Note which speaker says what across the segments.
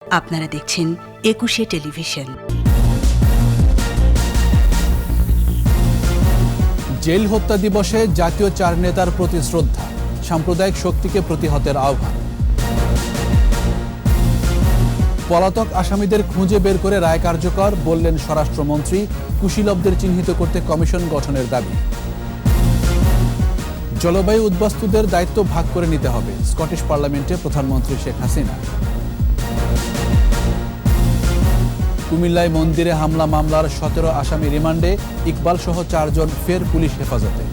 Speaker 1: আপনারা দেখছেন একুশে টেলিভিশন।
Speaker 2: জেল হত্যা দিবসে জাতীয় চার নেতার প্রতি শ্রদ্ধা, সাম্প্রদায়িক শক্তিকে প্রতিহতের আহ্বান। পলাতক আসামিদের খুঁজে বের করে রায় কার্যকর, বললেন স্বরাষ্ট্রমন্ত্রী। কুশীলবদের চিহ্নিত করতে কমিশন গঠনের দাবি। জলবায়ু উদ্বাস্তুদের দায়িত্ব ভাগ করে নিতে হবে, স্কটিশ পার্লামেন্টে প্রধানমন্ত্রী শেখ হাসিনা। কুমিল্লায় মন্দিরে হামলা মামলার 17 আসামি রিমান্ডে, ইকবাল সহ 4 জন ফের পুলিশ হেফাজতে।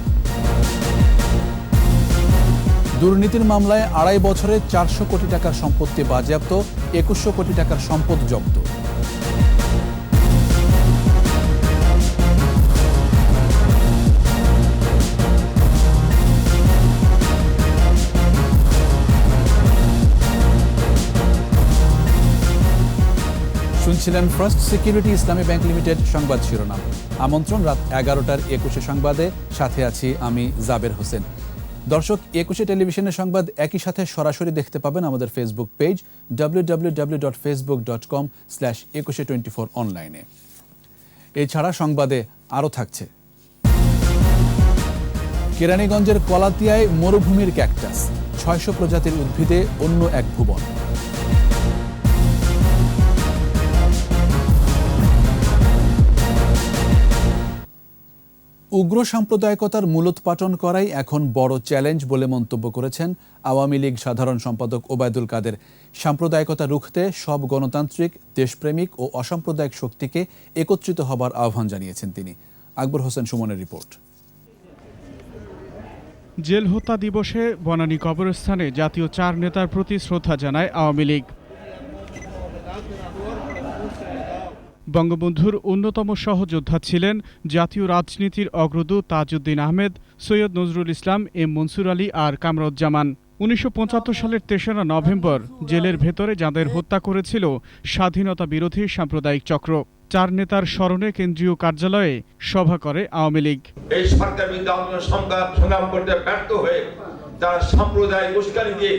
Speaker 2: দুর্নীতির মামলায় 2.5 বছরে 400 কোটি টাকার সম্পত্তি বাজেয়াপ্ত, 2100 কোটি টাকার সম্পদ জব্দ। শুনছিলেন ফার্স্ট সিকিউরিটি ইসলামী ব্যাংক লিমিটেড সংবাদ শিরোনাম। আমন্ত্রণ রাত 11টার একুশে সংবাদে, সাথে আছি আমি জাবের হোসেন। দর্শক, একুশে টেলিভিশনের সংবাদ একই সাথে সরাসরি দেখতে পাবেন আমাদের ফেসবুক পেজ www.facebook.com/2124 অনলাইনে। এছাড়া সংবাদে আরও থাকছে, কেরানীগঞ্জের কলাতিয়ায় মরুভূমির ক্যাকটাস, 600 প্রজাতির উদ্ভিদে অন্য এক ভুবন। উগ্র সাম্প্রদায়িকতার মূলোৎপাটন করাই এখন বড় চ্যালেঞ্জ বলে মন্তব্য করেছেন আওয়ামী লীগ সাধারণ সম্পাদক ওবায়দুল কাদের। সাম্প্রদায়িকতা রুখতে সব গণতান্ত্রিক, দেশপ্রেমিক ও অসাম্প্রদায়িক শক্তিকে একত্রিত হবার আহ্বান জানিয়েছেন তিনি। আকবর হোসেন সুমনের রিপোর্ট।
Speaker 3: জেল হত্যা দিবসে বনানী কবরস্থানে জাতীয় 4 নেতার প্রতি শ্রদ্ধা জানায় আওয়ামী লীগ। বঙ্গবন্ধুর অন্যতম সহযোদ্ধা ছিলেন জাতীয় রাজনীতির অগ্রদূত তাজউদ্দিন আহমেদ, সৈয়দ নজরুল ইসলাম, এম মনসুর আলী আর কামরুজ্জামান। 1975 সালের 3রা নভেম্বর জেলের ভেতরে যাঁদের হত্যা করেছিল স্বাধীনতা বিরোধী সাম্প্রদায়িক চক্র। 4 নেতার স্মরণে কেন্দ্রীয় কার্যালয়ে সভা করে আওয়ামী লীগ।
Speaker 4: এই সরকার বিরুদ্ধে সংগ্রাম করতে ব্যর্থ হয়ে যারা সাম্প্রদায়িক উস্কানি দিয়ে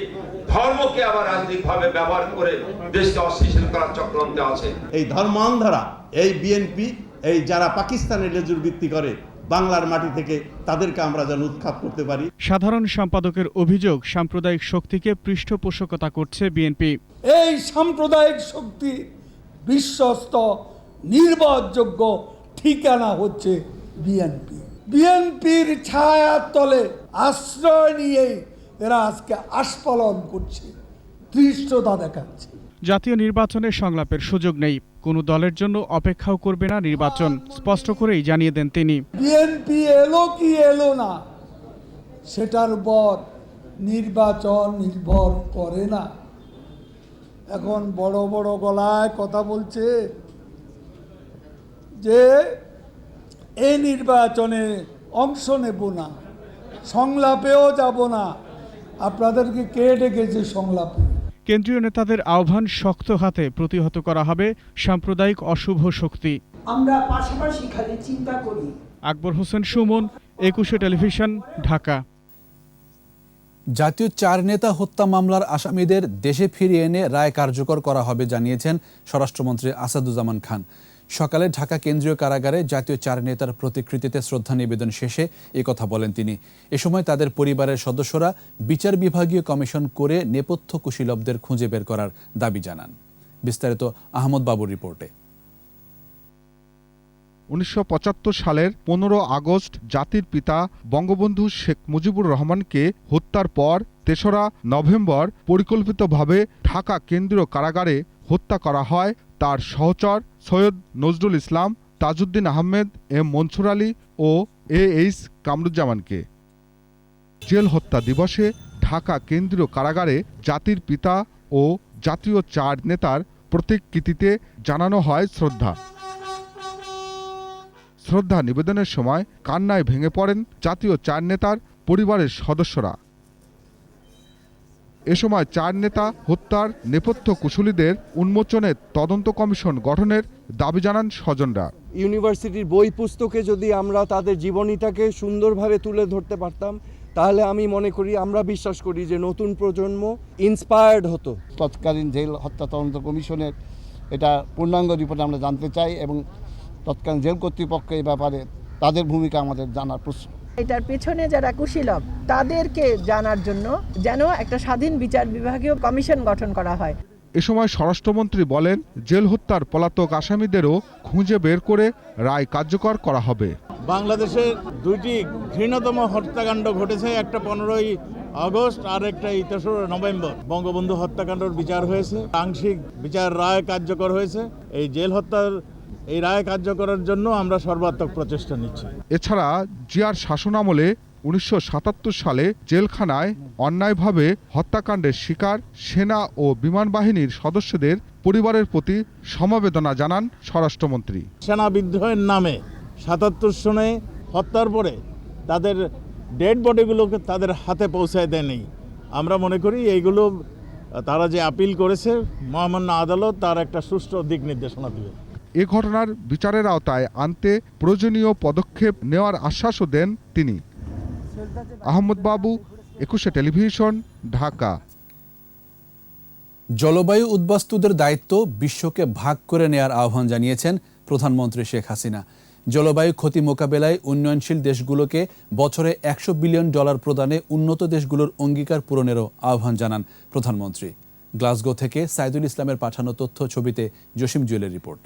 Speaker 4: ধর্মকে আবার রাজনৈতিকভাবে ব্যবহার করে দেশকে অস্থিতিশীল করার চক্রান্তে আছে।
Speaker 5: এই ধর্মান্ধরা, এই বিএনপি, এই যারা পাকিস্তানের লেজুর ভিত্তি করে বাংলার মাটি থেকে, তাদেরকে আমরা যেন উৎখাত করতে পারি।
Speaker 3: সাধারণ সম্পাদকের অভিযোগ, সাম্প্রদায়িক শক্তিকে পৃষ্ঠপোষকতা করছে বিএনপি।
Speaker 6: এই সাম্প্রদায়িক শক্তি বিশ্বস্ত নির্ভরযোগ্য ঠিকানা হচ্ছে বিএনপি। বিএনপির ছায়ার তলে আশ্রয় নিয়ে এরা আজকে আস্ফালন করছে, ধৃষ্টতা দেখাচ্ছে।
Speaker 3: জাতীয় নির্বাচনে সংলাপের সুযোগ নেই, কোনো দলের জন্য অপেক্ষাও করবে না নির্বাচন, স্পষ্ট করেই জানিয়ে দেন তিনি।
Speaker 6: বিএনপি এলো কি এলো না সেটার উপর নির্বাচন নির্ভর করে না। এখন বড় বড় গলায় কথা বলছে যে এই নির্বাচনে অংশ নেব না, সংলাপেও যাব না। আপনাদেরকে কে ডেকেছে সংলাপে?
Speaker 3: কেন্দ্রীয় নেতাদের আহ্বান, শক্ত হাতে প্রতিহত করা হবে সাম্প্রদায়িক অশুভ শক্তি।
Speaker 7: আমরা পাশাপাশি খালি চিন্তা করি।
Speaker 3: আকবর হোসেন সুমন, একুশে টেলিভিশন, ঢাকা।
Speaker 2: জাতীয় 4 নেতা হত্যা মামলার আসামিদের দেশে ফিরিয়ে এনে রায় কার্যকর করা হবে জানিয়েছেন স্বরাষ্ট্রমন্ত্রী আসাদুজ্জামান খান। সকালে ঢাকা কেন্দ্রীয় কারাগারে জাতীয় 4 নেতার প্রতিকৃতিতে শ্রদ্ধা নিবেদন শেষে একথা বলেন তিনি। এ সময় তাদের পরিবারের সদস্যরা বিচার বিভাগীয় কমিশন করে নেপথ্য কুশীলবদের খুঁজে বের করার দাবি জানান। বিস্তারিত আহমদ বাবুর রিপোর্টে।
Speaker 8: 1975 সালের 15 আগস্ট জাতির পিতা বঙ্গবন্ধু শেখ মুজিবুর রহমানকে হত্যার পর 3রা নভেম্বর পরিকল্পিতভাবে ঢাকা কেন্দ্রীয় কারাগারে হত্যা করা হয় তার সহচর সৈয়দ নজরুল ইসলাম, তাজউদ্দিন আহমেদ, এম মনসুর আলী ও এইচ কামরুজ্জামানকে। জেল হত্যা দিবসে ঢাকা কেন্দ্রীয় কারাগারে জাতির পিতা ও জাতীয় 4 নেতার প্রতিকৃতিতে জানানো হয় শ্রদ্ধা। শ্রদ্ধা নিবেদনের সময় কান্নায় ভেঙে পড়েন জাতীয় 4 নেতার পরিবারের সদস্যরা। এ সময় 4 নেতা হত্যার নেপথ্য কুশলীদের উন্মোচনে তদন্ত কমিশন গঠনের দাবি জানান স্বজনরা।
Speaker 9: ইউনিভার্সিটির বই পুস্তকে যদি আমরা তাদের জীবনীটাকে সুন্দরভাবে তুলে ধরতে পারতাম, তাহলে আমি মনে করি, আমরা বিশ্বাস করি যে নতুন প্রজন্ম ইন্সপায়ার্ড হতো।
Speaker 10: তৎকালীন জেল হত্যা তদন্ত কমিশনের এটা পূর্ণাঙ্গ রিপোর্ট আমরা জানতে চাই এবং তৎকালীন জেল কর্তৃপক্ষ এই ব্যাপারে তাদের ভূমিকা আমাদের জানার প্রশ্ন।
Speaker 7: এটার পেছনে যারা কুশীলব তাদেরকে জানার জন্য যেন একটা স্বাধীন বিচার বিভাগীয় কমিশন গঠন করা হয়।
Speaker 8: এ সময় স্বরাষ্ট্রমন্ত্রী বলেন, জেল হত্যার পলাতক আসামিদেরও খুঁজে বের করে রায় কার্যকর করা হবে।
Speaker 5: বাংলাদেশে দুইটি ঘৃণতম হত্যাকাণ্ড ঘটেছে, একটা 15ই আগস্ট আর একটা 23 নভেম্বর। বঙ্গবন্ধু হত্যাকাণ্ডের বিচার হয়েছে, আংশিক বিচার রায় কার্যকর হয়েছে। এই জেল হত্যার এই রায় কার্যকরের জন্য আমরা সর্বাত্মক প্রচেষ্টা নিচ্ছি।
Speaker 8: এছাড়া জিয়ার শাসনামলে 1977 সালে জেলখানায় অন্যায়ভাবে হত্যাকাণ্ডের শিকার সেনা ও বিমান বাহিনীর সদস্যদের পরিবারের প্রতি সমবেদনা জানান স্বরাষ্ট্রমন্ত্রী।
Speaker 5: সেনা বিদ্রোহের নামে 77 সনে হত্যার পরে তাদের ডেড বডিগুলোকে তাদের হাতে পৌঁছায় দেয়নি। আমরা মনে করি এইগুলো তারা যে আপিল করেছে মহামান্য আদালত তার একটা সুষ্ঠু দিক নির্দেশনা দেবে।
Speaker 8: এ ঘটনার বিচারের আওতায় আনতে প্রয়োজনীয় পদক্ষেপ নেওয়ার আশ্বাসও দেন তিনি। আহমদ বাবু, 21 টেলিভিশন, ঢাকা।
Speaker 2: জলবায়ু উদ্বাস্তুদের দায়িত্ব বিশ্বকে ভাগ করে নেয়ার আহ্বান জানিয়েছেন প্রধানমন্ত্রী শেখ হাসিনা। জলবায়ু ক্ষতি মোকাবেলায় উন্নয়নশীল দেশগুলোকে বছরে $100 বিলিয়ন প্রদানে উন্নত দেশগুলোর অঙ্গীকার পূরণেরও আহ্বান জানান প্রধানমন্ত্রী। গ্লাসগো থেকে সাইদুল ইসলামের পাঠানো তথ্য ছবিতে জসিম জুয়েলের রিপোর্ট।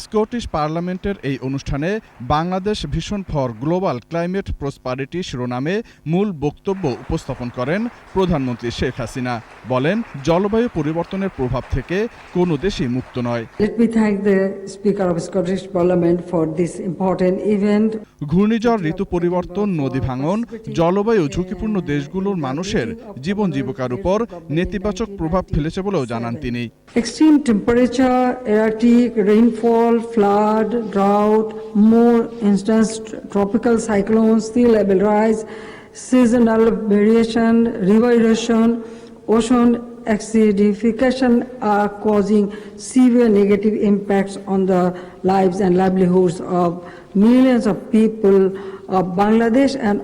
Speaker 3: স্কটিশ পার্লামেন্টের এই অনুষ্ঠানে Bangladesh vision for global climate prosperity শিরোনামে মূল বক্তব্য উপস্থাপন করেন প্রধানমন্ত্রী শেখ হাসিনা। বলেন, জলবায়ু পরিবর্তনের প্রভাব থেকে কোনো দেশই মুক্ত নয়।
Speaker 11: Let me thank the Speaker of Scottish Parliament for this important event.
Speaker 3: ঘূর্ণিঝড়, ঋতু পরিবর্তন, নদী ভাঙন, জলবায়ু ঝুঁকিপূর্ণ দেশগুলোর মানুষের জীবন জীবিকার উপর নেতিবাচক প্রভাব ফেলেছে বলেও জানান তিনি।
Speaker 11: Extreme temperature, erratic rainfall, flood, drought, more intense tropical cyclones, sea level rise, seasonal variation, river erosion, ocean acidification are causing severe negative impacts on the lives and livelihoods of millions of people of Bangladesh and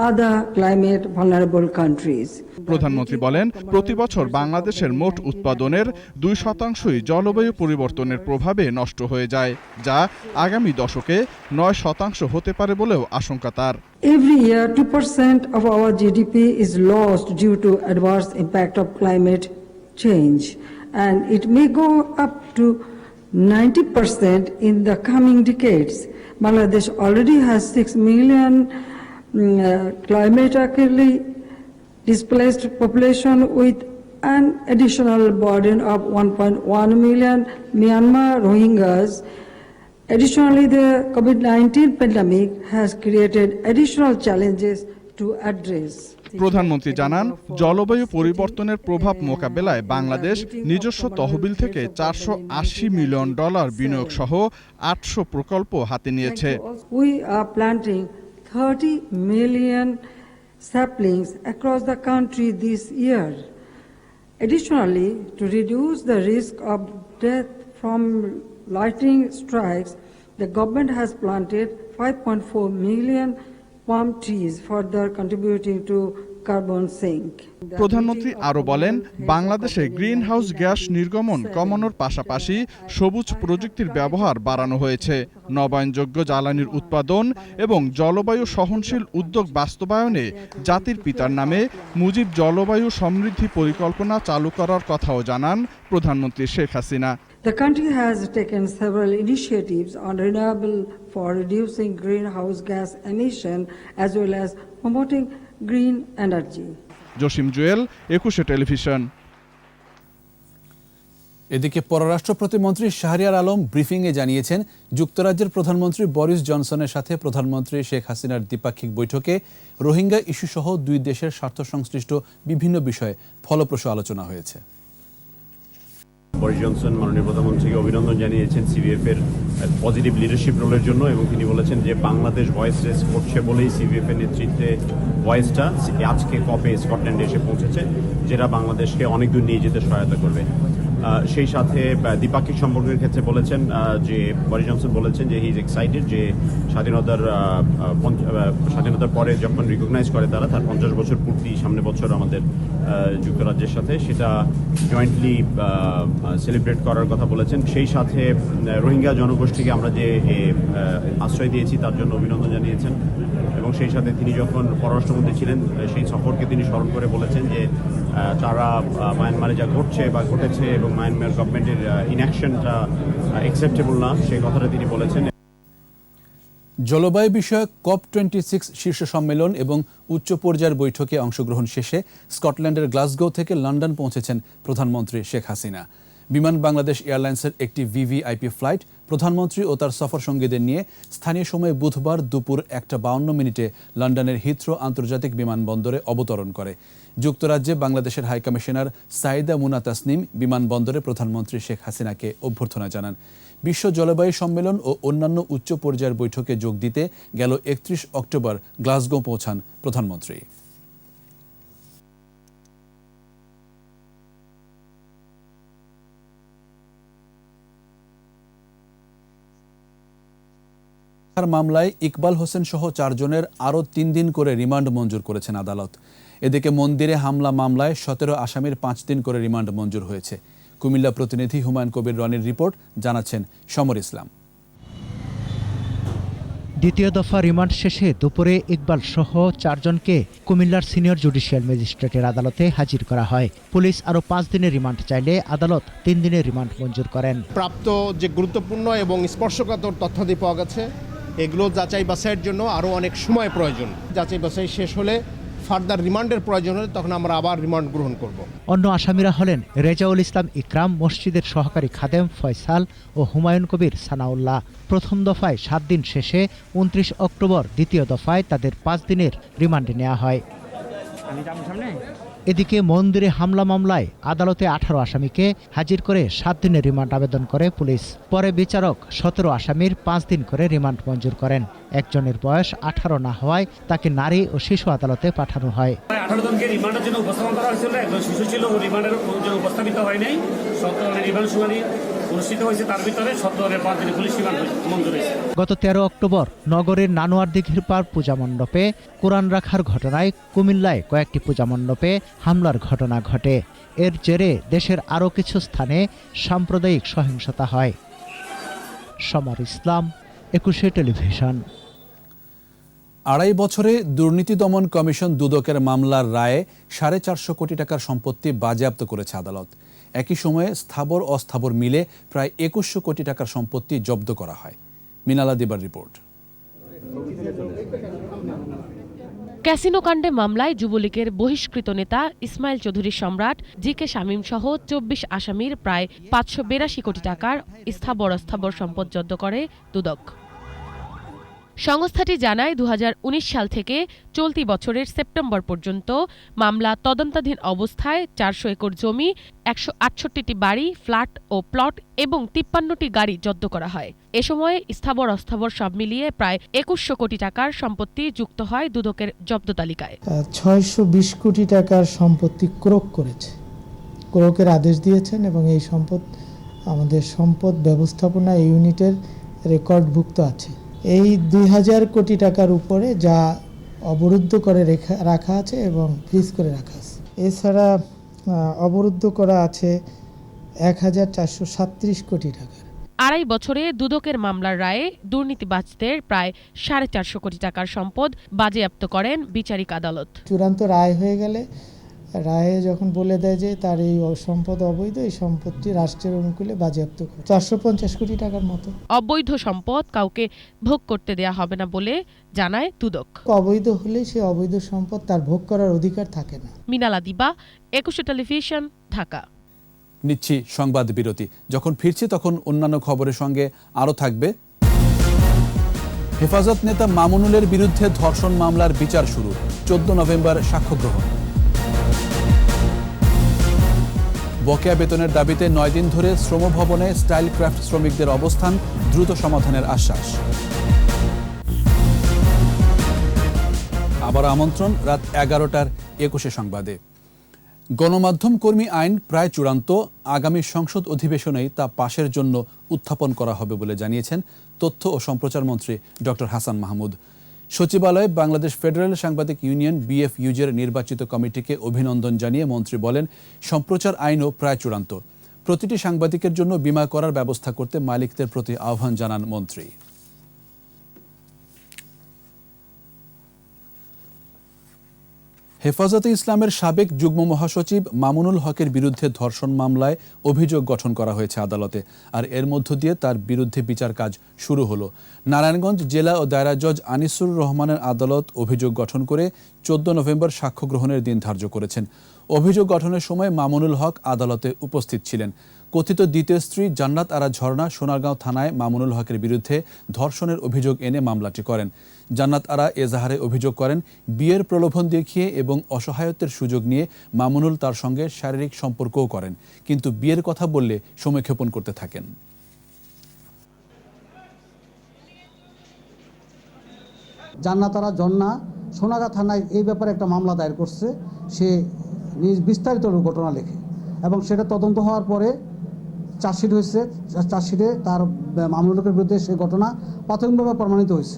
Speaker 11: other climate vulnerable countries.
Speaker 3: প্রধানমন্ত্রী বলেন, প্রতি বছর বাংলাদেশের মোট উৎপাদনের 2% জলবায়ু পরিবর্তনের প্রভাবে নষ্ট হয়ে যায়, যা আগামী দশকে 9% হতে পারে বলেও আশঙ্কা তার।
Speaker 11: Every year 2% of our GDP is lost due to adverse impact of climate change, and it may go up to 90% in the coming decades. Bangladesh already has 6 million climatically displaced population with an additional burden of 1.1 million Myanmar Rohingyas. Additionally, the COVID-19 pandemic has created additional challenges to address.
Speaker 3: প্রধানমন্ত্রী জানান, জলবায়ু পরিবর্তনের প্রভাব মোকাবেলায় বাংলাদেশ নিজস্ব তহবিল থেকে $480 million বিনিয়োগ সহ 800 প্রকল্প হাতে নিয়েছে।
Speaker 11: We are planting 30 million saplings across the country this year. Additionally, to reduce the risk of death from lightning strikes, the government has planted 5.4 million palm trees, further contributing to carbon sink.
Speaker 3: প্রধানমন্ত্রী আরও বলেন, বাংলাদেশে green house gas নির্গমন কমানোর পাশাপাশি সবুজ প্রযুক্তির ব্যবহার বাড়ানো হয়েছে। নবায়নযোগ্য জ্বালানির উৎপাদন এবং জলবায়ু সহনশীল উদ্যোগ বাস্তবায়নে জাতির পিতার নামে মুজিব জলবায়ু সমৃদ্ধি পরিকল্পনা চালু করার কথাও জানান প্রধানমন্ত্রী Sheikh Hasina.
Speaker 11: The country has taken several initiatives on renewable for reducing greenhouse gas emission as well as promoting green energy.
Speaker 3: Jasim Jewel, 21 television.
Speaker 2: এদিকে পররাষ্ট্র প্রতিমন্ত্রী শাহরিয়ার আলম ব্রিফিংয়ে জানিয়েছেন, যুক্তরাজ্যের প্রধানমন্ত্রী বরিস জনসনের সাথে প্রধানমন্ত্রী শেখ হাসিনার দ্বিপাক্ষিক বৈঠকে রোহিঙ্গা ইস্যুসহ দুই দেশের স্বার্থ সংশ্লিষ্ট বিভিন্ন বিষয়ে ফলপ্রসূ আলোচনা হয়েছে।
Speaker 12: বরিস জনসন মাননীয় প্রধানমন্ত্রীকে অভিনন্দন জানিয়েছেন সিভিএফ এর পজিটিভ লিডারশিপ রোলের জন্য, এবং তিনি বলেছেন যে বাংলাদেশ ভয়েস রেস করছে বলেই সিভিএফ এর নেতৃত্বে ভয়েসটা আজকে কপে স্কটল্যান্ডে এসে পৌঁছেছে, যেটা বাংলাদেশকে অনেক দূর নিয়ে যেতে সহায়তা করবে। সেই সাথে দ্বিপাক্ষিক সম্পর্কের ক্ষেত্রে বলেছেন যে বরিস জনসন বলেছেন যে হি ইজ এক্সাইটেড যে স্বাধীনতার পরে যখন রিকগনাইজ করে তারা তার 50 বছর পূর্তি সামনে বছর আমাদের যুক্তরাজ্যের সাথে সেটা জয়েন্টলি সেলিব্রেট করার কথা বলেছেন। সেই সাথে রোহিঙ্গা জনগোষ্ঠীকে আমরা যে আশ্রয় দিয়েছি তার জন্য অভিনন্দন জানিয়েছেন এবং সেই সাথে তিনি যখন পররাষ্ট্রমন্ত্রী ছিলেন সেই সফরকে তিনি স্মরণ করে বলেছেন যে তারা মায়ানমারে যা ঘটছে বা ঘটেছে এবং মায়ানমার গভর্নমেন্টের ইনঅ্যাকশনটা অ্যাকসেপ্টেবল না সেই কথাটা তিনি বলেছেন।
Speaker 2: জলবায়ু বিষয়ক COP26 শীর্ষ সম্মেলন এবং উচ্চ পর্যায়ের বৈঠকে অংশগ্রহণ শেষে স্কটল্যান্ডের গ্লাসগো থেকে লন্ডন পৌঁছেছেন প্রধানমন্ত্রী শেখ হাসিনা। বিমান বাংলাদেশ এয়ারলাইন্সের একটি VVIP ফ্লাইট প্রধানমন্ত্রী ও তার সফর সঙ্গীদের নিয়ে স্থানীয় সময় বুধবার দুপুর 1:52 লন্ডনের হিথ্রো আন্তর্জাতিক বিমানবন্দরে অবতরণ করে। যুক্তরাজ্যে বাংলাদেশের হাইকমিশনার সাইদা মুনা তাসনিম বিমানবন্দরে প্রধানমন্ত্রী শেখ হাসিনাকে অভ্যর্থনা জানান। বিশ্ব জলবায়ু সম্মেলন ও অন্যান্য উচ্চ পর্যায়ের বৈঠকে যোগ দিতে গেল 31 অক্টোবর গ্লাসগো পৌঁছান প্রধানমন্ত্রী। মামলায় ইকবাল হোসেন সহ 4 জনের আরও 3 দিন করে রিমান্ড মঞ্জুর করেছেন আদালত। এদিকে মন্দিরে হামলা মামলায় 17 আসামির 5 দিন করে রিমান্ড মঞ্জুর হয়েছে। কুমিল্লা প্রতিনিধি হুমায়ুন কবির রনির রিপোর্ট, জানাচ্ছেন সমর ইসলাম।
Speaker 13: দ্বিতীয় দফা রিমান্ড শেষে দুপুরে ইকবাল সহ 4 জনকে কুমিল্লার সিনিয়র জুডিশিয়াল ম্যাজিস্ট্রেটের আদালতে হাজির করা হয়। পুলিশ আরও 5 দিনের রিমান্ড চাইলে আদালত 3 দিনের রিমান্ড মঞ্জুর করেন।
Speaker 14: প্রাপ্ত যে গুরুত্বপূর্ণ এবং স্পর্শকাতর তথ্যাদি পাওয়া গেছে এগুলো যাচাই বাছাইয়ের জন্য আরও অনেক সময় প্রয়োজন। যাচাই বাছাই শেষ হলে ফার্দার রিমান্ডের প্রয়োজন হলে তখন আমরা আবার রিমান্ড গ্রহণ করব।
Speaker 13: অন্য আসামিরা হলেন রেজাউল ইসলাম ইকরাম, মসজিদের সহকারী খাদেম ফয়সাল ও হুমায়ুন কবির সানাউল্লাহ। প্রথম দফায় 7 দিন শেষে 29 অক্টোবর দ্বিতীয় দফায় তাদের 5 দিনের রিমান্ডে নেওয়া হয়। এদিকে মন্দিরে হামলা মামলায় আদালতে 18 আসামিকে হাজির করে 7 দিনের রিমান্ড আবেদন করে পুলিশ। পরে বিচারক 17 আসামির 5 দিন করে রিমান্ড মঞ্জুর করেন। একজনের বয়স 18 না হওয়ায় তাকে নারী ও শিশু আদালতে পাঠানো হয়।
Speaker 15: 18 জনকে রিমান্ডের জন্য উপস্থাপন করা হয়েছিল, একজন শিশু ছিল ও রিমান্ডের জন্য উপস্থাপিত হয় নাই। 17 রিমান্ড শুনানি অনুষ্ঠিত হয়েছে, তার ভিতরে 17 5 দিনের পুলিশ রিমান্ড মঞ্জুর হয়েছে। গত
Speaker 13: 13 অক্টোবর নগরের নানোয়ার দিঘির পাড় পূজা মণ্ডপে কোরআন রাখার ঘটনায় কুমিল্লায় কয়েকটি পূজা মণ্ডপে হামলার ঘটনা ঘটে। এর জেরে দেশের আরও কিছু স্থানে সাম্প্রদায়িক সহিংসতা হয়। সমর ইসলাম, 21 টেলিভিশন।
Speaker 2: 2.5 বছরে দুর্নীতি দমন কমিশন দুদকের মামলার রায়ে 450 কোটি টাকার সম্পত্তি বাজেয়াপ্ত করেছে আদালত। একই সময়ে স্থাবর অস্থাবর মিলে প্রায় 2100 কোটি টাকার সম্পত্তি জব্দ করা হয়। মিনালা দিবার রিপোর্ট।
Speaker 16: ক্যাসিনো কাণ্ডে মামলায় যুবলীগের বহিষ্কৃত নেতা ইসমাইল চৌধুরী সম্রাট, জি.কে. শামীম সহ 24 আসামির প্রায় 582 কোটি টাকার স্থাবর অস্থাবর সম্পদ জব্দ করে দুদক। সংস্থাটি জানায় 2019 সাল থেকে চলতি বছরের সেপ্টেম্বর পর্যন্ত মামলা তদন্তাধীন অবস্থায় 400 একর জমি, 168টি বাড়ি, ফ্ল্যাট ও প্লট এবং 53টি গাড়ি জব্দ করা হয়। এ সময়ে স্থাবর অস্থাবর সব মিলিয়ে প্রায় 2100 কোটি টাকার সম্পত্তি যুক্ত হয় দুদকের জব্দ তালিকায়।
Speaker 17: 620 কোটি টাকার সম্পত্তি ক্রোক করেছে, ক্রোকের আদেশ দিয়েছেন এবং এই সম্পদ আমাদের সম্পদ ব্যবস্থাপনা ইউনিটের রেকর্ডভুক্ত আছে। এই 2000 কোটি টাকার উপরে যা অবরুদ্ধ করে রাখা আছে এবং ফ্রিজ করে রাখা আছে। এছাড়া অবরুদ্ধ করা আছে 1437 কোটি টাকার।
Speaker 16: 2.5 বছরে দুদকের মামলার রায়ে দুর্নীতিবাজদের প্রায় 450 কোটি টাকার সম্পদ বাজেয়াপ্ত করেন বিচারিক আদালত।
Speaker 17: চূড়ান্ত রায় হয়ে গেলে রায়ে যখন বলে দেয় যে তার এই সম্পদ অবৈধ, এই সম্পদটি রাষ্ট্রের অনুকূলে বাজেয়াপ্ত করে 450 কোটি টাকার মতো।
Speaker 16: অবৈধ সম্পদ কাউকে ভোগ করতে দেয়া হবে না বলে জানায় দুদক।
Speaker 17: অবৈধ হলে সে অবৈধ সম্পদ তার ভোগ করার অধিকার থাকে না।
Speaker 16: মিনালা দিবা, 21 টেলিভিশন, ঢাকা।
Speaker 2: নিচ্ছি সংবাদ বিরতি। যখন ফিরছি তখন অন্যান্য খবরের সঙ্গে আরও থাকবে। হেফাজত নেতা মামুনুলের বিরুদ্ধে ধর্ষণ মামলার বিচার শুরু, 14 নভেম্বর সাক্ষ্য গ্রহণ। বকেয়া বেতনের দাবিতে 9 দিন ধরে শ্রমভবনে স্টাইল ক্রাফট শ্রমিকদের অবস্থান, দ্রুত সমাধানের আশ্বাস। আবার আমন্ত্রণ রাত 11টার 21 সংবাদে। গণমাধ্যম কর্মী আইন প্রায় চূড়ান্ত, আগামী সংসদ অধিবেশনেই তা পাশের জন্য উত্থাপন করা হবে বলে জানিয়েছেন তথ্য ও সম্প্রচার মন্ত্রী ডক্টর হাসান মাহমুদ। সচিবালয়ে বাংলাদেশ ফেডারেল সাংবাদিক ইউনিয়ন বিএফইউজের নির্বাচিত কমিটিকে অভিনন্দন জানিয়ে মন্ত্রী বলেন, সম্প্রচার আইনও প্রায় চূড়ান্ত। প্রতিটি সাংবাদিকের জন্য বীমা করার ব্যবস্থা করতে মালিকদের প্রতি আহ্বান জানান মন্ত্রী। হেফাজতে ইসলামের সাবেক যুগ্ম মহাসচিব মামুনুল হকের বিরুদ্ধে ধর্ষণ মামলায় অভিযোগ গঠন করা হয়েছে আদালতে, আর এর মধ্য দিয়ে তার বিরুদ্ধে বিচার কাজ শুরু হলো। নারায়ণগঞ্জ জেলা ও দায়রা জজ আনিসুর রহমানের আদালত অভিযোগ গঠন করে 14 নভেম্বর সাক্ষ্য গ্রহণের দিন ধার্য করেছেন। অভিযোগ গঠনের সময় মামুনুল হক আদালতে উপস্থিত ছিলেন। কথিত দ্বিতীয় স্ত্রী জান্নাত আরা ঝর্ণা সোনারগাঁও থানায় মামুনুল হকের বিরুদ্ধে ধর্ষণের অভিযোগ এনে মামলাটি করেন। জান্নাত আরা এজাহারে অভিযোগ করেন, বিয়ের প্রলোভন দেখিয়ে এবং অসহায়ত্বের সুযোগ নিয়ে মামুনুল তার সঙ্গে শারীরিক সম্পর্কও করেন, কিন্তু বিয়ের কথা বললে সময়ক্ষেপণ করতে থাকেন।
Speaker 18: জান্নাত আরা ঝর্ণা সোনারগাঁও থানায় এই ব্যাপারে একটা মামলা দায়ের করছে। সে বিস্তারিত ঘটনা লেখে এবং সেটা তদন্ত হওয়ার পরে চার্জশিট হয়েছে। চার্জশিটে তার মামুনুলের বিরুদ্ধে সে ঘটনা প্রাথমিকভাবে প্রমাণিত হয়েছে।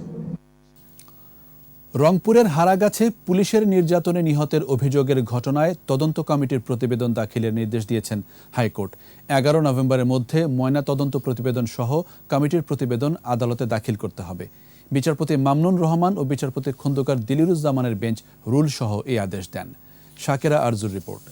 Speaker 2: রংপুরের হারাগাছে পুলিশের নির্যাতনে নিহতের অভিযোগের ঘটনায় তদন্ত কমিটির প্রতিবেদন দাখিলের নির্দেশ দিয়েছেন হাইকোর্ট। 11 নভেম্বরের মধ্যে ময়না তদন্ত প্রতিবেদন সহ কমিটির প্রতিবেদন আদালতে দাখিল করতে হবে। বিচারপতি মামনুন রহমান ও বিচারপতি খন্দকার দিলিরুজ্জামানের বেঞ্চ রুল সহ এই আদেশ দেন। শাকেরা আরজুর রিপোর্ট।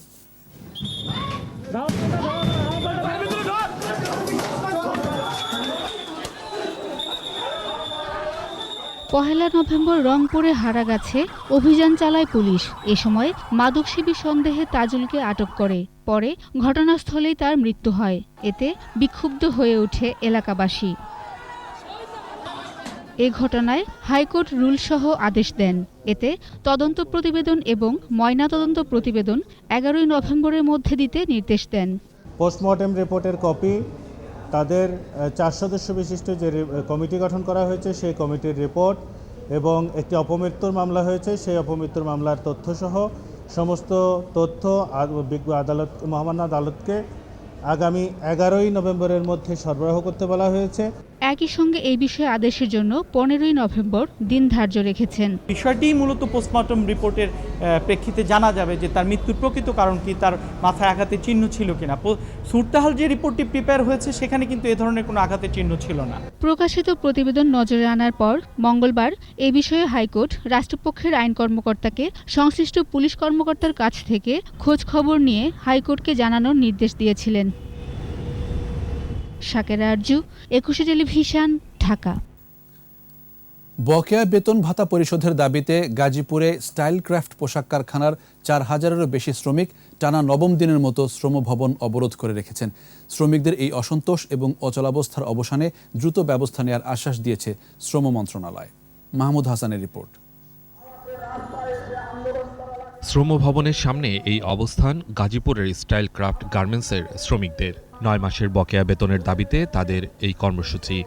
Speaker 19: পহেলা নভেম্বর রংপুরে হারাগাছে অভিযান চালায় পুলিশ। এ সময় মাদকসেবী সন্দেহে তাজুলকে আটক করে। পরে ঘটনাস্থলেই তার মৃত্যু হয়। এতে বিক্ষুব্ধ হয়ে ওঠে এলাকাবাসী। এ ঘটনায় হাইকোর্ট রুলসহ আদেশ দেন। এতে তদন্ত প্রতিবেদন এবং ময়নাতদন্ত প্রতিবেদন 11 নভেম্বরের মধ্যে দিতে নির্দেশ দেন।
Speaker 5: পোস্টমর্টেম রিপোর্টের কপি, তাদের 4 সদস্য বিশিষ্ট যে কমিটি গঠন করা হয়েছে সেই কমিটির রিপোর্ট এবং একটি অপমৃত্যুর মামলা হয়েছে সেই অপমৃত্যুর মামলার তথ্যসহ সমস্ত তথ্য বিজ্ঞ আদালত মহামান্য আদালতকে আগামী 11 নভেম্বরের মধ্যে সরবরাহ করতে বলা হয়েছে।
Speaker 19: একই সঙ্গে এই বিষয়ে আদেশের জন্য 15 নভেম্বর দিন ধার্য রেখেছেন।
Speaker 20: বিষয়টি মূলত পোস্টমর্টম রিপোর্টের প্রেক্ষিতে জানা যাবে যে তার মৃত্যুর প্রকৃত কারণ কি, তার মাথায় আঘাতের চিহ্ন ছিল কিনা। সুরতাহাল যে রিপোর্টটি প্রিপেয়ার হয়েছে সেখানে কিন্তু এ ধরনের কোনো আঘাতের চিহ্ন ছিল না।
Speaker 19: প্রকাশিত প্রতিবেদন নজরে আনার পর মঙ্গলবার এ বিষয়ে হাইকোর্ট রাষ্ট্রপক্ষের আইন কর্মকর্তাকে সংশ্লিষ্ট পুলিশ কর্মকর্তার কাছ থেকে খোঁজ খবর নিয়ে হাইকোর্টকে জানানোর নির্দেশ দিয়েছিলেন। শাকেরা আরজু, 21 টেলিভিশন, ঢাকা।
Speaker 2: বকেয়া বেতন ভাতা পরিশোধের দাবিতে গাজীপুরে স্টাইল ক্রাফট পোশাক কারখানার 4000-এরও বেশি শ্রমিক টানা 9ম দিনের মতো শ্রম ভবন অবরোধ করে রেখেছেন। শ্রমিকদের এই অসন্তোষ এবং অচলাবস্থার অবসানে দ্রুত ব্যবস্থা নেওয়ার আশ্বাস দিয়েছে শ্রম মন্ত্রণালয়। মাহমুদ হাসানের রিপোর্ট।
Speaker 21: শ্রম ভবনের সামনে এই অবস্থান গাজীপুরের স্টাইল ক্রাফট গার্মেন্টসের শ্রমিকদের। 9 মাসের বকেয়া বেতনের দাবিতে তাদের এই কর্মসূচি।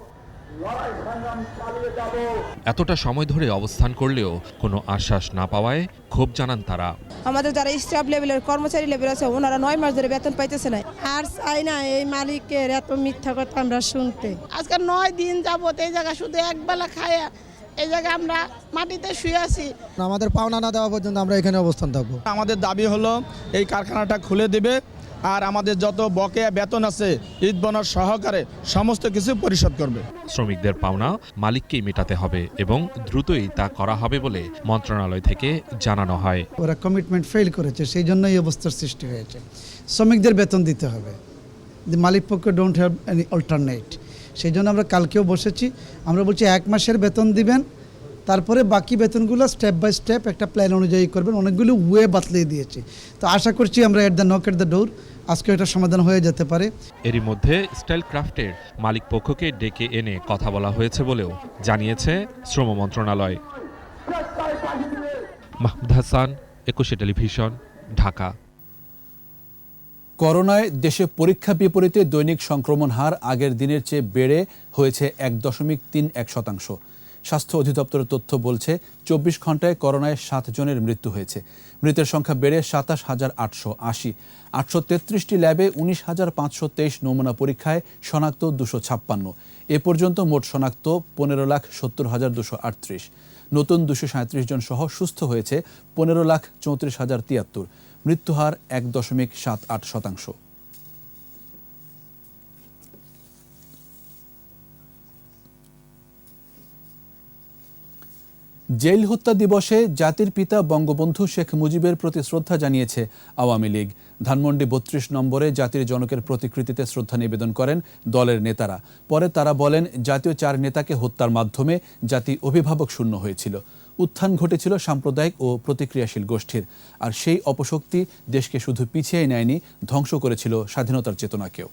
Speaker 21: এতটা সময় ধরে অবস্থান করলেও কোনো আশ্বাস না পাওয়ায় ক্ষোভ জানান তারা।
Speaker 22: আমাদের যারা স্টাফ লেভেলের কর্মচারী লেভেল আছে ওনারা 9 মাস ধরে বেতন পাইতেছে না। আর চাই না এই মালিকের এত মিথ্যা কথা আমরা শুনতে।
Speaker 23: আজকে 9 দিন যাবত এই জায়গা শুধু একবেলা খায়া এই জায়গায় আমরা মাটিতে শুয়ে আছি।
Speaker 24: আমাদের পাওনা না দেওয়া পর্যন্ত আমরা এখানে অবস্থান থাকবো।
Speaker 25: আমাদের দাবি হলো এই কারখানাটা খুলে দেবে আর আমাদের যত বকেয়া বেতন আছে ঈদ বোনাস সহকারে সমস্ত কিছু পরিশোধ করবে।
Speaker 21: শ্রমিকদের পাওনা মালিককেই মেটাতে হবে এবং দ্রুতই তা করা হবে বলে মন্ত্রণালয় থেকে জানানো হয়।
Speaker 24: ওরা কমিটমেন্ট ফেল করেছে, সেই জন্য এই অবস্থার সৃষ্টি হয়েছে। শ্রমিকদের বেতন দিতে হবে, মালিক পক্ষ ডোন্ট হ্যাভ এনি অল্টারনেট। সেই জন্য আমরা কালকেও বসেছি, আমরা বলছি 1 মাসের বেতন দিবেন, তারপরে বাকি বেতনগুলো স্টেপ বাই স্টেপ একটা প্ল্যান অনুযায়ী করবেন। অনেকগুলো ওয়ে বাতলিয়ে দিয়েছি, তো আশা করছি আমরা at the knock at the door আজকে এটা সমাধান হয়ে যেতে পারে।
Speaker 21: এরই মধ্যে স্টাইল ক্রাফটের মালিক পক্ষকে ডেকে এনে কথা বলা হয়েছে বলেও জানিয়েছে শ্রম মন্ত্রণালয়। মাহমুদ হাসান, 21 টেলিভিশন, ঢাকা।
Speaker 2: করোনায় দেশে পরীক্ষা বিপরীতে দৈনিক সংক্রমণ হার আগের দিনের চেয়ে বেড়ে হয়েছে 1.31%। স্বাস্থ্য অধিদপ্তরের তথ্য বলছে 24 ঘন্টায় করোনায় 7 জনের মৃত্যু হয়েছে। মৃতের সংখ্যা বেড়ে 27,880। 833টি ল্যাবে 19,523 নমুনা পরীক্ষায় শনাক্ত 256। এ পর্যন্ত মোট শনাক্ত 15,70,238। নতুন 237 জন সহ সুস্থ হয়েছে 15,34,073। মৃত্যুহার 1.78%। জেল হত্যা দিবসে জাতির পিতা বঙ্গবন্ধু শেখ মুজিবের প্রতি শ্রদ্ধা জানিয়েছে আওয়ামী লীগ। ধানমন্ডি 32 নম্বরে জাতির জনকের প্রতিকৃতিতে শ্রদ্ধা নিবেদন করেন দলের নেতারা। পরে তারা বলেন, জাতীয় 4 নেতাকে হত্যার মাধ্যমে জাতি অভিভাবক শূন্য হয়েছিল। উত্থান ঘটেছিল সাম্প্রদায়িক ও প্রতিক্রিয়াশীল গোষ্ঠীর, আর সেই অপশক্তি দেশকে শুধু পিছিয়ে নেয়নি, ধ্বংস করেছিল স্বাধীনতার চেতনাকেও।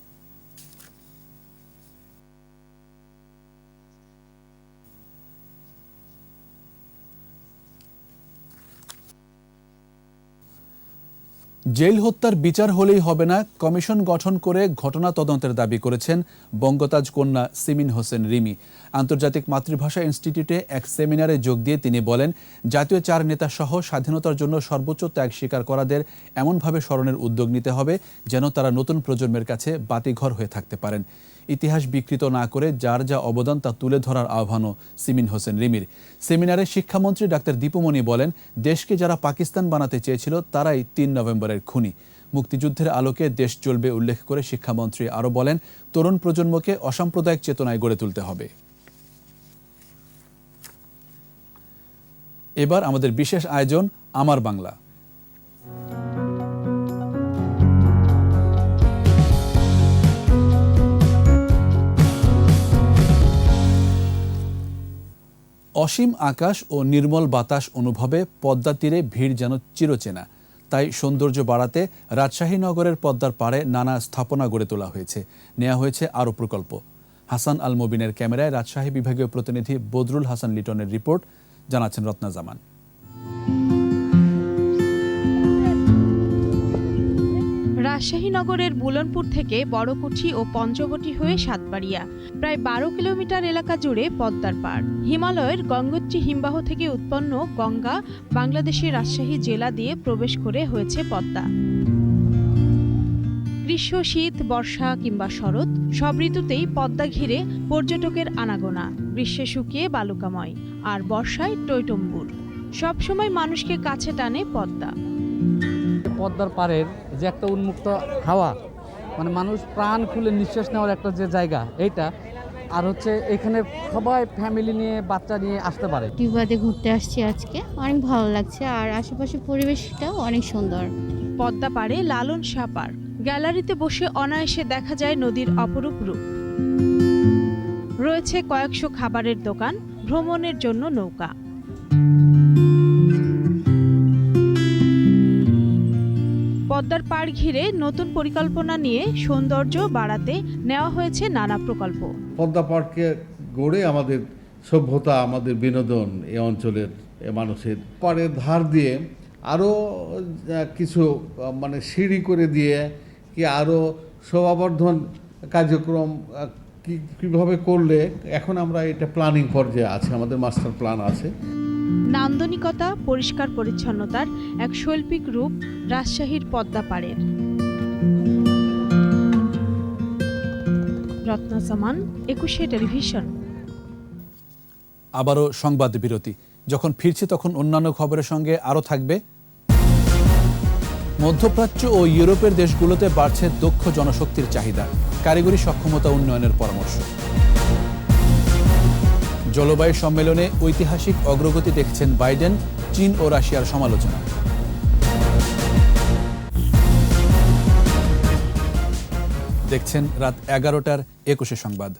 Speaker 2: জেল হত্যার বিচার হলেই হবে না, কমিশন গঠন করে ঘটনা তদন্তের দাবি করেছেন বঙ্গতাজ কন্যা সিমিন হোসেন রিমি। আন্তর্জাতিক মাতৃভাষা ইনস্টিটিউটে এক সেমিনারে যোগ দিয়ে তিনি বলেন, জাতীয় 4 নেতা সহ স্বাধীনতার জন্য সর্বোচ্চ ত্যাগ স্বীকার করাদের এমনভাবে স্মরণের উদ্যোগ নিতে হবে যেন তারা নতুন প্রজন্মের কাছে বাতিঘর হয়ে থাকতে পারেন। ইতিহাস বিকৃত না করে যার যা অবদান তা তুলে ধরার আহ্বানও সিমিন হোসেন রিমির। সেমিনারে শিক্ষামন্ত্রী ডাক্তার দীপুমণি বলেন, দেশকে যারা পাকিস্তান বানাতে চেয়েছিল তারাই 3 নভেম্বরের খুনি। মুক্তিযুদ্ধের আলোকে দেশ চলবে উল্লেখ করে শিক্ষামন্ত্রী আরও বলেন, তরুণ প্রজন্মকে অসাম্প্রদায়িক চেতনায় গড়ে তুলতে হবে। এবার আমাদের বিশেষ আয়োজন আমার বাংলা। অসীম আকাশ ও নির্মল বাতাস অনুভবে পদ্মা তীরে ভিড় যেন চিরচেনা। তাই সৌন্দর্য বাড়াতে রাজশাহী নগরের পদ্মার পাড়ে নানা স্থাপনা গড়ে তোলা হয়েছে। নেওয়া হয়েছে আরও প্রকল্প। হাসান আল মবিনের ক্যামেরায় রাজশাহী বিভাগীয় প্রতিনিধি বদরুল হাসান লিটনের রিপোর্ট, জানাচ্ছেন রত্না জামান।
Speaker 1: রাজশাহী নগরের বুলনপুর থেকে বড়কুঠি ও পঞ্চবটি হয়ে সাতবাড়িয়া, প্রায় 12 কিলোমিটার এলাকা জুড়ে পদ্মার পাড়। হিমালয়ের গঙ্গোত্রী হিমবাহ থেকে উৎপন্ন গঙ্গা বাংলাদেশের রাজশাহী জেলা দিয়ে প্রবেশ করে হয়েছে পদ্মা। গ্রীষ্ম, শীত, বর্ষা কিংবা শরৎ সব ঋতুতেই পদ্মা ঘিরে পর্যটকের আনাগোনা। গ্রীষ্মে শুকিয়ে বালুকাময়, আর বর্ষায় টইটম্বুর। সবসময় মানুষকে কাছে টানে পদ্মা।
Speaker 4: পদ্মার পাড়ের যে একটা উন্মুক্ত হাওয়া, মানে মানুষ প্রাণ খুলে নিঃশ্বাস নেওয়ার একটা যে জায়গা, এইটা আর হচ্ছে এখানে সবাই ফ্যামিলি নিয়ে বাচ্চা নিয়ে আসতে পারে।
Speaker 6: টিউবাতে ঘুরতে আসছি আজকে, অনেক ভালো লাগছে, আর আশেপাশের পরিবেশটাও অনেক সুন্দর।
Speaker 1: পদ্মা পাড়ে লালন শাহ পার্ক, গ্যালারিতে বসে অনায়াসে দেখা যায় নদীর অপরূপ রূপ। রয়েছে কয়েকশো খাবারের দোকান, ভ্রমণের জন্য নৌকা। পদ্মার পাড় ঘিরে নতুন পরিকল্পনা নিয়ে সৌন্দর্য বাড়াতে নেওয়া হয়েছে নানা প্রকল্প।
Speaker 9: পদ্মা পাড়কে গড়ে আমাদের সভ্যতা, আমাদের বিনোদন এই অঞ্চলের মানুষের পাড়ের ধার দিয়ে আরও কিছু মানে সিঁড়ি করে দিয়ে কি আরও শোভাবর্ধন কার্যক্রম কীভাবে করলে, এখন আমরা এটা প্ল্যানিং পর্যায়ে আছে, আমাদের মাস্টার প্ল্যান আছে।
Speaker 1: নান্দনিকতা, পরিষ্কার পরিচ্ছন্নতার এক শৈল্পিক রূপ রাজশাহীর পদ্মা পাড়ের। রত্না জামান, 21 টেলিভিশন।
Speaker 2: আবারও সংবাদ বিরতি। যখন ফিরছি তখন অন্যান্য খবরের সঙ্গে আরও থাকবে, মধ্যপ্রাচ্য ও ইউরোপের দেশগুলোতে বাড়ছে দক্ষ জনশক্তির চাহিদা, কারিগরি সক্ষমতা উন্নয়নের পরামর্শ। জলবায়ু সম্মেলনে ঐতিহাসিক অগ্রগতি দেখছেন বাইডেন, চীন ও রাশিয়ার সমালোচনা। দেখছেন রাত 11টার 21 সংবাদ।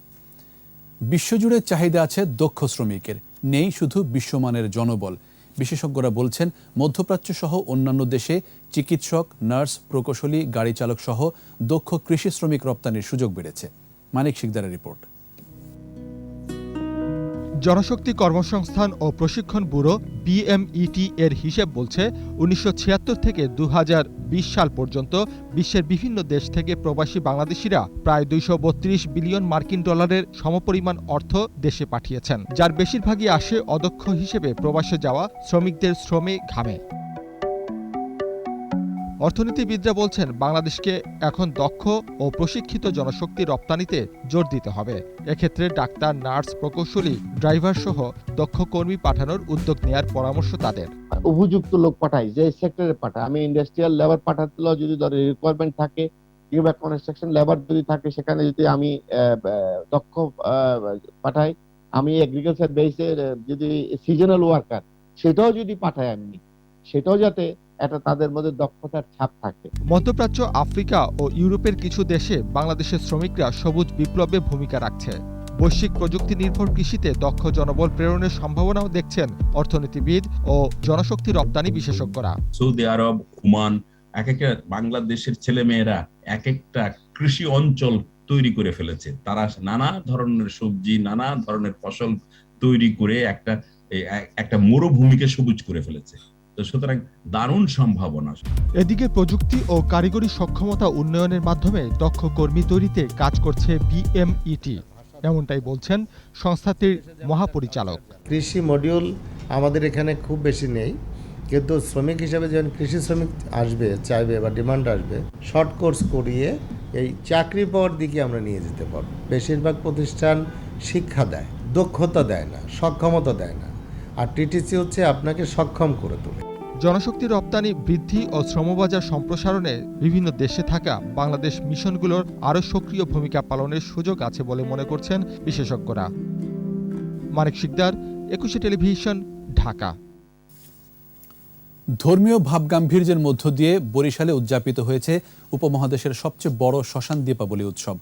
Speaker 2: বিশ্বজুড়ে চাহিদা আছে দক্ষ শ্রমিকের, নেই শুধু বিশ্বমানের জনবল। বিশেষজ্ঞরা বলছেন, মধ্যপ্রাচ্য সহ অন্যান্য দেশে চিকিৎসক, নার্স, প্রকৌশলী, গাড়ি চালক সহ দক্ষ কৃষি শ্রমিক রপ্তানির সুযোগ বেড়েছে। মানিক শিকদারের রিপোর্ট।
Speaker 3: জনশক্তি কর্মসংস্থান ও প্রশিক্ষণ ব্যুরো BMET এর হিসেব বলছে 1976 থেকে 2020 সাল পর্যন্ত বিশ্বের বিভিন্ন দেশ থেকে প্রবাসী বাংলাদেশিরা প্রায় 232 বিলিয়ন মার্কিন ডলারের সমপরিমাণ অর্থ দেশে পাঠিয়েছেন, যার বেশিরভাগই আসে অদক্ষ হিসেবে প্রবাসে যাওয়া শ্রমিকদের শ্রমে ঘামে। অর্থনীতিবিদরা বলছেন বাংলাদেশকে এখন দক্ষ ও প্রশিক্ষিত জনশক্তি রপ্তানিতে জোর দিতে হবে। এক্ষেত্রে ডাক্তার, নার্স, প্রকৌশলী, ড্রাইভার সহ দক্ষ কর্মী পাঠানোর উদ্যোগ নেয়ার পরামর্শ তাদের।
Speaker 7: উপযুক্ত লোক পাঠাই, যে সেক্টরে পাঠাই। আমি ইন্ডাস্ট্রিয়াল লেবার পাঠাতে যদি রিকোয়ারমেন্ট থাকে কিংবা কনস্ট্রাকশন লেবার যদি থাকে, সেখানে যদি আমি দক্ষ পাঠাই, আমি এগ্রিকালচার বেসের যদি সিজনাল ওয়ার্কার সেটাও যদি পাঠাই, আমি সেটাও যাতে এটা তাদের মধ্যে দক্ষতার ছাপ থাকে।
Speaker 3: মধ্যপ্রাচ্য, আফ্রিকা ও ইউরোপের কিছু দেশে বাংলাদেশের শ্রমিকরা সবুজ বিপ্লবে ভূমিকা রাখছে। বৈশ্বিক প্রযুক্তি নির্ভর কৃষিতে দক্ষ জনবল প্রেরণের সম্ভাবনাও দেখছেন অর্থনীতিবিদ ও জনশক্তি রপ্তানি বিশেষজ্ঞরা।
Speaker 8: সৌদি আরব, ওমান, এক একটা বাংলাদেশের ছেলেমেয়েরা এক একটা কৃষি অঞ্চল তৈরি করে ফেলেছে। তারা নানা ধরনের সবজি, নানা ধরনের ফসল তৈরি করে একটা মরুভূমিকে সবুজ করে ফেলেছে। সুতরাং দারুণ সম্ভাবনা।
Speaker 3: এদিকে প্রযুক্তি ও কারিগরি সক্ষমতা উন্নয়নের মাধ্যমে দক্ষ কর্মী তৈরিতে কাজ করছে BMET, এমনটাই বলছেন সংস্থাটির মহাপরিচালক।
Speaker 10: কৃষি মডিউল আমাদের এখানে খুব বেশি নেই, কিন্তু শ্রমিক হিসাবে যখন কৃষি শ্রমিক আসবে, চাইবে বা ডিমান্ড আসবে, শর্ট কোর্স করিয়ে এই চাকরি পাওয়ার দিকে আমরা নিয়ে যেতে পারব। বেশিরভাগ প্রতিষ্ঠান শিক্ষা দেয়, দক্ষতা দেয় না, সক্ষমতা দেয় না, আর TTC হচ্ছে আপনাকে সক্ষম করে তোলে।
Speaker 3: জনশক্তি রপ্তানি বৃদ্ধি ও শ্রমবাজার সম্প্রসারণে বিভিন্ন দেশে থাকা বাংলাদেশ মিশনগুলোর আরও সক্রিয় ভূমিকা পালনের সুযোগ আছে বলে মনে করছেন বিশেষজ্ঞরা। মানিক শিকদার, 21 টেলিভিশন, ঢাকা।
Speaker 2: ধর্মীয় ভাবগাম্ভীর্যের মধ্য দিয়ে বরিশালে উদযাপিত হয়েছে উপমহাদেশের সবচেয়ে বড় শ্মশান দীপাবলি উৎসব।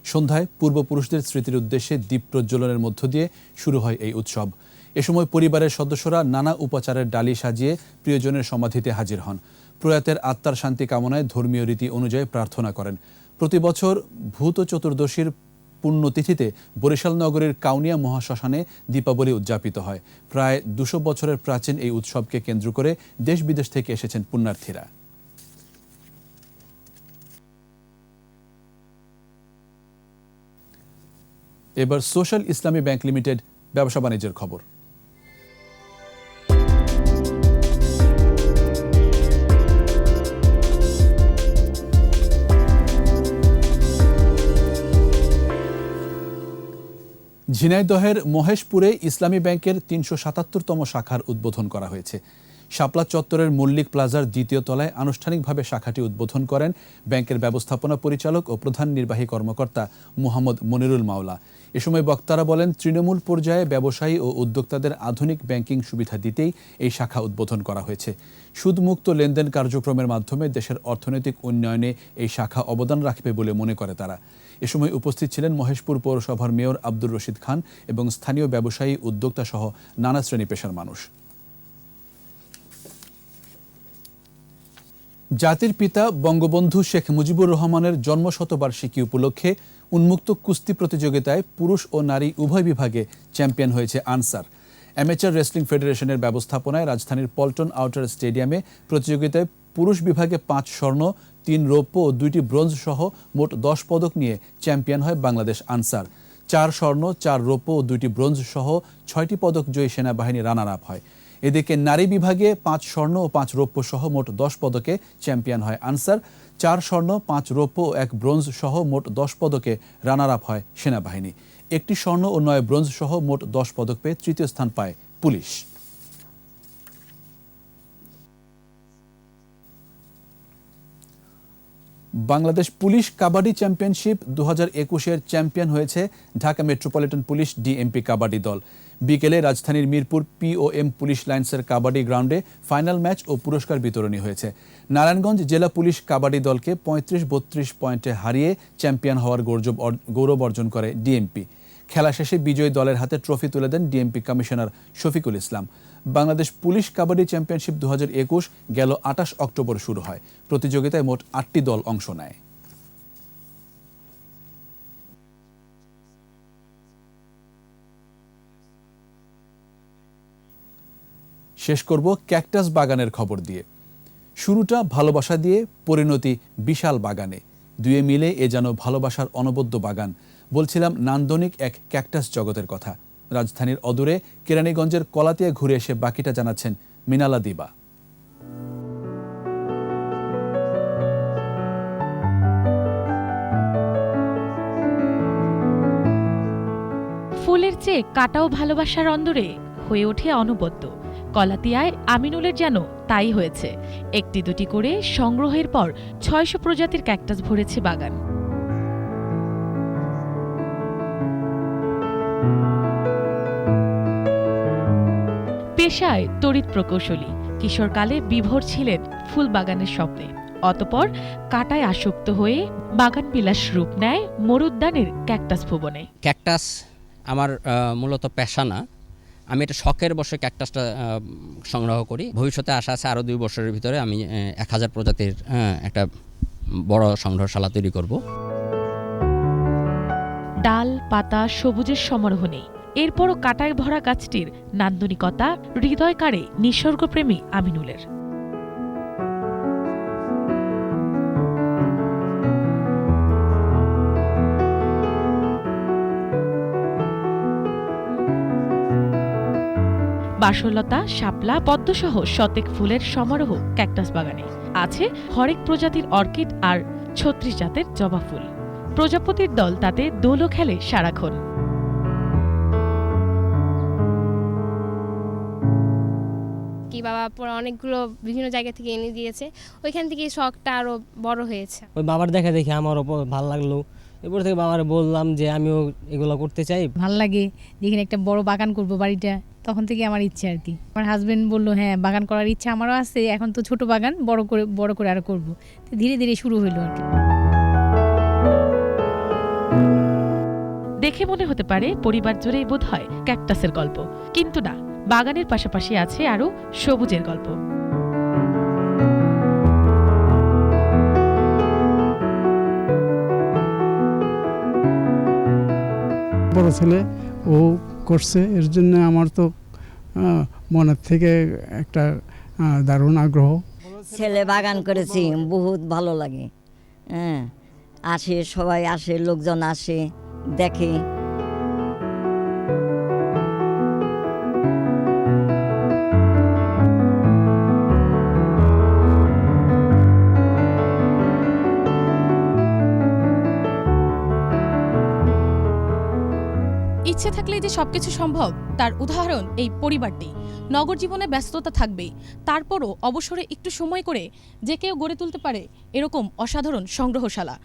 Speaker 2: সন্ধ্যায় পূর্বপুরুষদের স্মৃতির উদ্দেশ্যে দীপ প্রজ্বলনের মধ্য দিয়ে শুরু হয় এই উৎসব। এ সময় পরিবারের সদস্যরা নানা উপাচারের ডালি সাজিয়ে প্রিয়জনের সমাধিতে হাজির হন। প্রয়াতের আত্মার শান্তি কামনায় ধর্মীয় রীতি অনুযায়ী প্রার্থনা করেন। প্রতি বছর ভূত চতুর্দশীর পুণ্যতিথিতে বরিশাল নগরীর কাউনিয়া মহাশ্মশানে দীপাবলি উদযাপিত হয়। প্রায় 200 বছরের প্রাচীন এই উৎসবকে কেন্দ্র করে দেশ বিদেশ থেকে এসেছেন পুণ্যার্থীরা। এবার সোশ্যাল ইসলামী ব্যাংক লিমিটেড ব্যবসা বাণিজ্যের খবর। ঝিনাইদহের মহেশপুরে ইসলামী ব্যাংকের 377তম শাখার উদ্বোধন করা হয়েছে। শাপলা চত্বরের মল্লিক প্লাজার দ্বিতীয় তলায় আনুষ্ঠানিকভাবে শাখাটি উদ্বোধন করেন ব্যাংকের ব্যবস্থাপনা পরিচালক ও প্রধান নির্বাহী কর্মকর্তা মোহাম্মদ মনিরুল মাওলা। এ সময় বক্তারা বলেন, তৃণমূল পর্যায়ে ব্যবসায়ী ও উদ্যোক্তাদের আধুনিক ব্যাংকিং সুবিধা দিতেই এই শাখা উদ্বোধন করা হয়েছে। সুদমুক্ত লেনদেন কার্যক্রমের মাধ্যমে দেশের অর্থনৈতিক উন্নয়নে এই শাখা অবদান রাখবে বলে মনে করে তারা। এ সময় উপস্থিত ছিলেন মহেশপুর পৌরসভার মেয়র আব্দুর রশিদ খান এবং স্থানীয় ব্যবসায়ী, উদ্যোক্তা সহ নানা শ্রেণী পেশার মানুষ। জাতির পিতা বঙ্গবন্ধু শেখ মুজিবুর রহমানের জন্মশতবার্ষিকী উপলক্ষে উন্মুক্ত কুস্তি প্রতিযোগিতায় পুরুষ ও নারী উভয় বিভাগে চ্যাম্পিয়ন হয়েছে আনসার। অ্যামেচার রেসলিং ফেডারেশনের ব্যবস্থাপনায় রাজধানীর পল্টন আউটার স্টেডিয়ামে প্রতিযোগিতায় পুরুষ বিভাগে 5 স্বর্ণ, 3 রৌপ্য ও 2টি ব্রোঞ্জ সহ মোট 10 পদক নিয়ে চ্যাম্পিয়ন হয় বাংলাদেশ আনসার। 4 স্বর্ণ, 4 রৌপ্য ও 2টি ব্রোঞ্জ সহ 6টি পদক জয়ী সেনাবাহিনী রানার আপ হয়। এদিকে নারী বিভাগে 5 স্বর্ণ ও 5 রৌপ্য সহ মোট 10 পদকে চ্যাম্পিয়ন হয় আনসার। 4 স্বর্ণ, 5 রৌপ্য ও 1 ব্রোঞ্জ সহ মোট 10 পদকে রানার আপ হয় সেনাবাহিনী। 1টি স্বর্ণ ও 9 ব্রোঞ্জ সহ মোট 10 পদক পেয়ে তৃতীয় স্থান পায় police. Bangladesh police kabaddi championship 2021-এর চ্যাম্পিয়ন হয়েছে Dhaka metropolitan police DMP kabaddi দল। বিকেলে রাজধানীর মিরপুর POM পুলিশ লাইন্সের কাবাডি গ্রাউন্ডে ফাইনাল ম্যাচ ও পুরস্কার বিতরণী হয়েছে। নারায়ণগঞ্জ জেলা পুলিশ কাবাডি দলকে 35-32 পয়েন্টে হারিয়ে চ্যাম্পিয়ন হওয়ার গৌরব অর্জন করে ডিএমপি। খেলা শেষে বিজয়ী দলের হাতে ট্রফি তুলে দেন DMP commissioner Shafiqul Islam. Bangladesh police kabaddi championship 2021 গেল 28 অক্টোবর শুরু হয়। প্রতিযোগিতায় মোট 8টি দল অংশ নেয়। শেষ করব ক্যাকটাস বাগানের খবর দিয়ে। শুরুটা ভালোবাসা দিয়ে, পরিণতি বিশাল বাগানে, দুয়ে মিলে এ যেন ভালোবাসার অনবদ্য বাগান। বলছিলাম নান্দনিক এক ক্যাকটাস জগতের কথা। রাজধানীর অদূরে কেরানীগঞ্জের কলাতিয়া ঘুরে এসে বাকিটা জানাচ্ছেন মিনালা দিবা।
Speaker 16: ফুলের চেয়ে কাটাও ভালোবাসার অন্দরে হয়ে ওঠে অনবদ্য। কলাতিয়ায় আমিনুলের যেন তাই হয়েছে। একটি দুটি করে সংগ্রহের পর ৬০০ প্রজাতির ক্যাকটাস ভরেছে বাগান। পেশায় তড়িৎ প্রকৌশলী, কিশোরকালে বিভোর ছিলেন ফুল বাগানের স্বপ্নে। অতঃপর কাটায় আসক্ত হয়ে বাগান বিলাস রূপ নেয় মরুদ্যানের ক্যাকটাস ভুবনে।
Speaker 11: ক্যাকটাস আমার মূলত পেশা না, আমি এটা শখের বসে ক্যাকটাসটা সংগ্রহ করি। ভবিষ্যতে আশা আছে আরও 2 বছরের ভিতরে আমি 1000 প্রজাতির একটা বড় সংগ্রহশালা তৈরি করব।
Speaker 16: ডাল পাতা সবুজের সমারোহ নেই, এরপরও কাটায় ভরা গাছটির নান্দনিকতা হৃদয় কাড়ে নিসর্গপ্রেমী আমিনুলের। বাসলতা, শাপলা, পদ্মসহ শতেক ফুলের সমারোহ ক্যাকটাস বাগানে। আছে হরেক প্রজাতির অর্কিড আর 36 জাতের জবা ফুল। প্রজাপতির দল তাতে দোলও খেলে সারাক্ষণ।
Speaker 12: কি বাবা অনেকগুলো বিভিন্ন জায়গা থেকে এনে দিয়েছে, ওইখান থেকে শখটা আরো বড় হয়েছে।
Speaker 13: ওই বাবার দেখা দেখে আমারও ভালো লাগলো, এরপর থেকে বাবার বললাম যে আমিও এগুলো করতে চাই।
Speaker 14: ভালো লাগে যেখানে একটা বড় বাগান করব বাড়িটা, তখন থেকে আমার ইচ্ছে আর কি। আমার হাজবেন্ড বললো হ্যাঁ বাগান করার ইচ্ছা আমারও আছে, এখন তো ছোট বাগান বড় করে আরো করব। তো ধীরে ধীরে শুরু হইলো আর কি।
Speaker 16: দেখে মনে হতে পারে পরিবার জুড়েই বোধ হয় ক্যাকটাসের গল্প, কিন্তু না, বাগানের পাশাপাশি আছে আরো সবুজের গল্প।
Speaker 15: বড় ছেলে ও করছে, এর জন্য আমার তো মনের থেকে একটা দারুণ আগ্রহ।
Speaker 26: ছেলে বাগান করেছি, বহুত ভালো লাগে। হ্যাঁ, আসে সবাই, আসে লোকজন আসে দেখে।
Speaker 27: ইচ্ছে থাকলেই যে সবকিছু সম্ভব, তার উদাহরণ এই পরিবারটি। নগর জীবনে ব্যস্ততা থাকবেই, তারপরও অবসরে একটু সময় করে যে কেউ গড়ে তুলতে পারে এরকম অসাধারণ সংগ্রহশালা।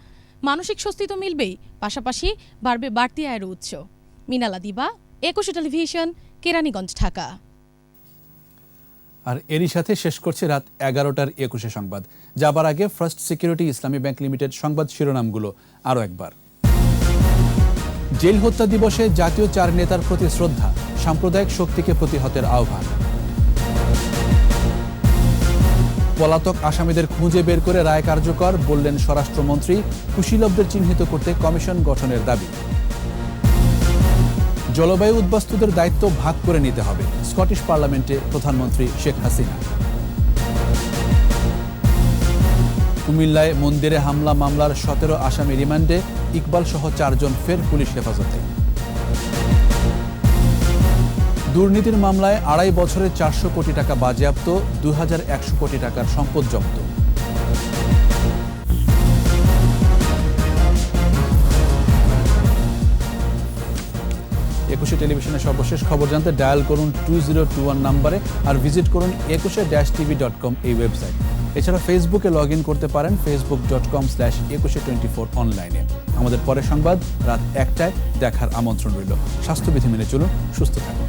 Speaker 27: মানসিক স্বস্তি তো মিলবেই, পাশাপাশি বাড়বে বাড়তি আয়ের উৎস। মিনালা দিবা, একুশে টেলিভিশন, কেরানীগঞ্জ, ঢাকা।
Speaker 2: আর এরই সাথে শেষ করছে রাত 11টার 21 সংবাদ। যাবার আগে ফার্স্ট সিকিউরিটি ইসলামী ব্যাংক লিমিটেড সংবাদ শিরোনামগুলো আরও একবার। জেল হত্যা দিবসে জাতীয় 4 নেতার প্রতি শ্রদ্ধা, সাম্প্রদায়িক শক্তিকে প্রতিহতের আহ্বান। পলাতক আসামিদের খুঁজে বের করে রায় কার্যকর, বললেন স্বরাষ্ট্রমন্ত্রী। কুশীলবদের চিহ্নিত করতে কমিশন গঠনের দাবি। জলবায়ু উদ্বাস্তুদের দায়িত্ব ভাগ করে নিতে হবে, স্কটিশ পার্লামেন্টে প্রধানমন্ত্রী শেখ হাসিনা। কুমিল্লায় মন্দিরে হামলা মামলার 17 আসামি রিমান্ডে, ইকবাল সহ 4 জন ফের পুলিশ হেফাজতে। দুর্নীতির মামলায় 2.5 বছরে 400 কোটি টাকা বাজেয়াপ্ত, 2100 কোটি টাকার সম্পদ জব্দ। একুশে টেলিভিশনের সর্বশেষ খবর জানতে ডায়াল করুন 2021 নম্বরে, আর ভিজিট করুন 21-tv.com এই ওয়েবসাইট। এছাড়া ফেসবুকে লগ ইন করতে পারেন facebook.com/2124 অনলাইনে। আমাদের পরের সংবাদ রাত 1টায় দেখার আমন্ত্রণ রইল। স্বাস্থ্যবিধি মেনে চলুন, সুস্থ থাকুন।